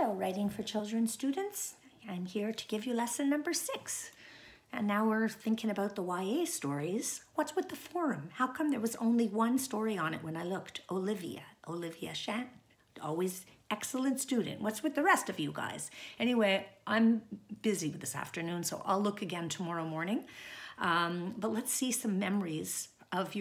Hello, Writing for Children students. I'm here to give you lesson number 6. And now we're thinking about the YA stories. What's with the forum? How come there was only one story on it when I looked? Olivia Shan, always excellent student. What's with the rest of you guys? Anyway, I'm busy this afternoon, so I'll look again tomorrow morning. But let's see some memories of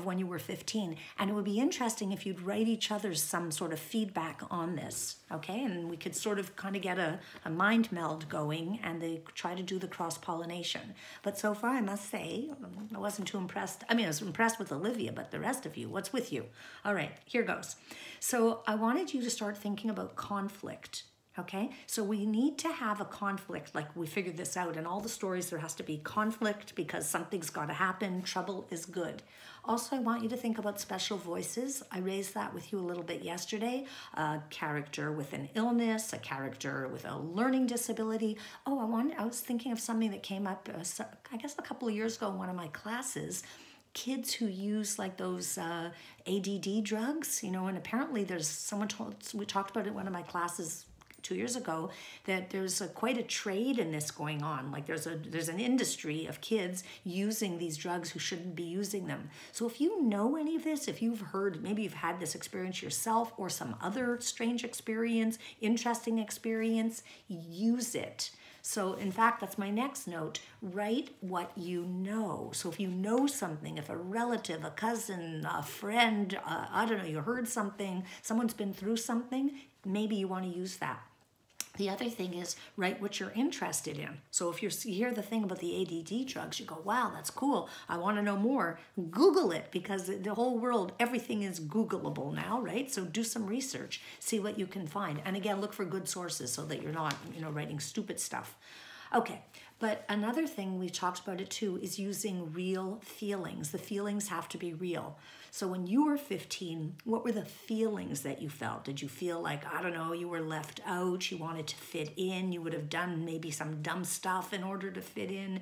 when you were 15, and it would be interesting if you'd write each other some sort of feedback on this, okay? And we could sort of kind of get a mind meld going, and they try to do the cross-pollination. But so far, I must say, I wasn't too impressed. I mean, I was impressed with Olivia, but the rest of you, what's with you? All right, here goes. So I wanted you to start thinking about conflict. Okay, so we need to have a conflict, like we figured this out. In all the stories, there has to be conflict because something's got to happen. Trouble is good. Also, I want you to think about special voices. I raised that with you a little bit yesterday. A character with an illness, a character with a learning disability. Oh, I was thinking of something that came up, I guess a couple of years ago in one of my classes. Kids who use like those ADD drugs, you know, and apparently we talked about it in one of my classes 2 years ago, that there's quite a trade in this going on. Like there's an industry of kids using these drugs who shouldn't be using them. So if you know any of this, if you've heard, maybe you've had this experience yourself or some other strange experience, interesting experience, use it. So in fact, that's my next note. Write what you know. So if you know something, if a relative, a cousin, a friend, I don't know, you heard something, someone's been through something, maybe you want to use that. The other thing is write what you're interested in. So if you hear the thing about the ADD drugs, you go, wow, that's cool. I want to know more. Google it, because the whole world, everything is Googleable now, right? So do some research, see what you can find. And again, look for good sources so that you're not, writing stupid stuff. Okay, but another thing, we talked about it too, is using real feelings. The feelings have to be real. So when you were 15, what were the feelings that you felt? Did you feel like, I don't know, you were left out, you wanted to fit in, you would have done maybe some dumb stuff in order to fit in?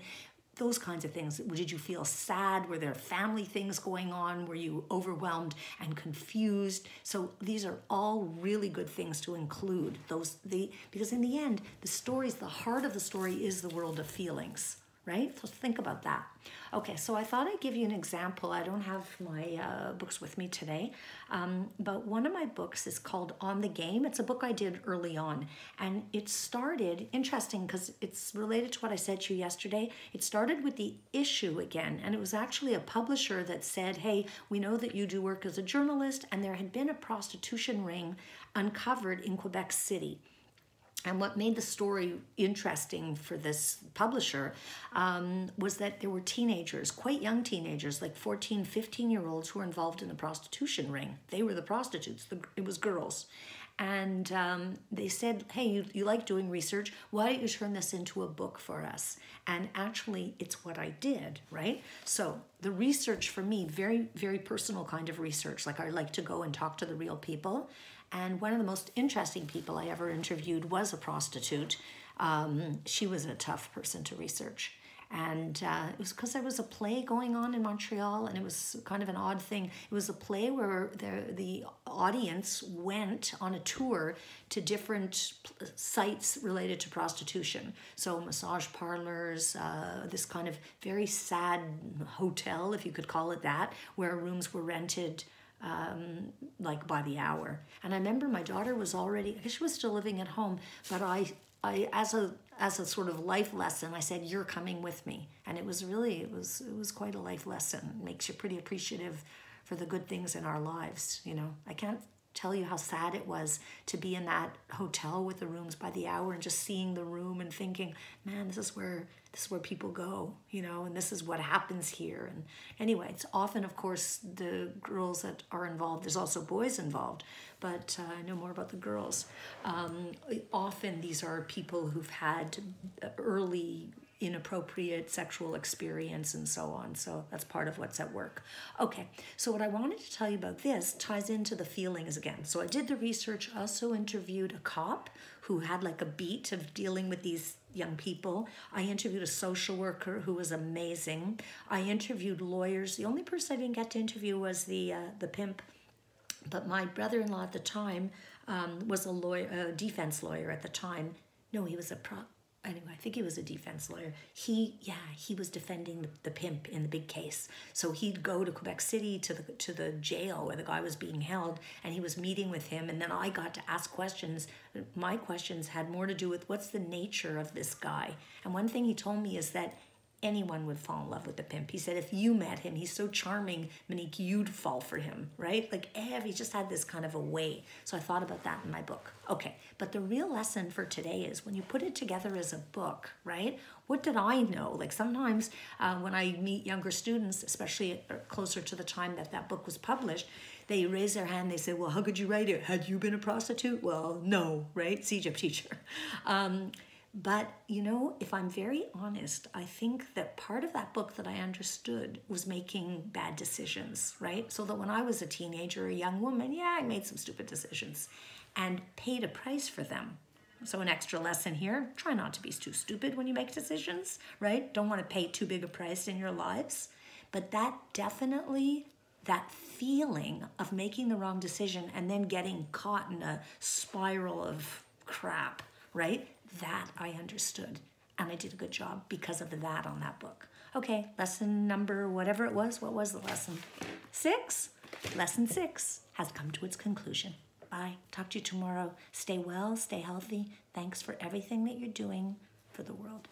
Those kinds of things. Did you feel sad? Were there family things going on? Were you overwhelmed and confused? So these are all really good things to include. Because in the end, the heart of the story is the world of feelings, right? So think about that. Okay, so I thought I'd give you an example. I don't have my books with me today, but one of my books is called On the Game. It's a book I did early on, and it started, interesting because it's related to what I said to you yesterday. It started with the issue again, and it was actually a publisher that said, hey, we know that you do work as a journalist, and there had been a prostitution ring uncovered in Quebec City. And what made the story interesting for this publisher was that there were teenagers, quite young teenagers, like 14, 15-year-olds who were involved in the prostitution ring. They were the prostitutes. It was girls. And they said, hey, you like doing research. Why don't you turn this into a book for us? And actually, it's what I did, right? So the research for me, very, very personal kind of research. Like I like to go and talk to the real people. And one of the most interesting people I ever interviewed was a prostitute. She was a tough person to research. And it was because there was a play going on in Montreal, and it was kind of an odd thing. It was a play where the audience went on a tour to different sites related to prostitution. So massage parlors, this kind of very sad hotel, if you could call it that, where rooms were rented like by the hour. And I remember my daughter was already, I guess she was still living at home, but I as a sort of life lesson, I said, you're coming with me. And it was quite a life lesson. It makes you pretty appreciative for the good things in our lives. I can't tell you how sad it was to be in that hotel with the rooms by the hour and just seeing the room and thinking, man, this is where people go, and this is what happens here. And anyway, it's often, of course, the girls that are involved. There's also boys involved, but I know more about the girls. Often these are people who've had early inappropriate sexual experience and so on. So that's part of what's at work. Okay, so what I wanted to tell you about this ties into the feelings again. So I did the research, also interviewed a cop who had like a beat of dealing with these young people. I interviewed a social worker who was amazing. I interviewed lawyers. The only person I didn't get to interview was the pimp. But my brother-in-law at the time was a lawyer, a defense lawyer at the time. No, he was anyway, I think he was a defense lawyer. He was defending the pimp in the big case. So he'd go to Quebec City to the jail where the guy was being held, and he was meeting with him. And then I got to ask questions. My questions had more to do with what's the nature of this guy. And one thing he told me is that anyone would fall in love with the pimp. He said, if you met him, he's so charming, Monique, you'd fall for him, right? Like, he just had this kind of a way. So I thought about that in my book. Okay, but the real lesson for today is when you put it together as a book, right? What did I know? Like sometimes when I meet younger students, especially closer to the time that that book was published, they raise their hand, they say, well, how could you write it? Had you been a prostitute? Well, no, right? CEGEP teacher. But, you know, if I'm very honest, I think that part of that book that I understood was making bad decisions, right? So that when I was a teenager, a young woman, yeah, I made some stupid decisions and paid a price for them. So an extra lesson here, try not to be too stupid when you make decisions, right? Don't want to pay too big a price in your lives. But that definitely, that feeling of making the wrong decision and then getting caught in a spiral of crap, right? That I understood, and I did a good job because of that on that book. Okay, lesson number whatever it was. What was the lesson? 6? Lesson 6 has come to its conclusion. Bye. Talk to you tomorrow. Stay well, stay healthy. Thanks for everything that you're doing for the world.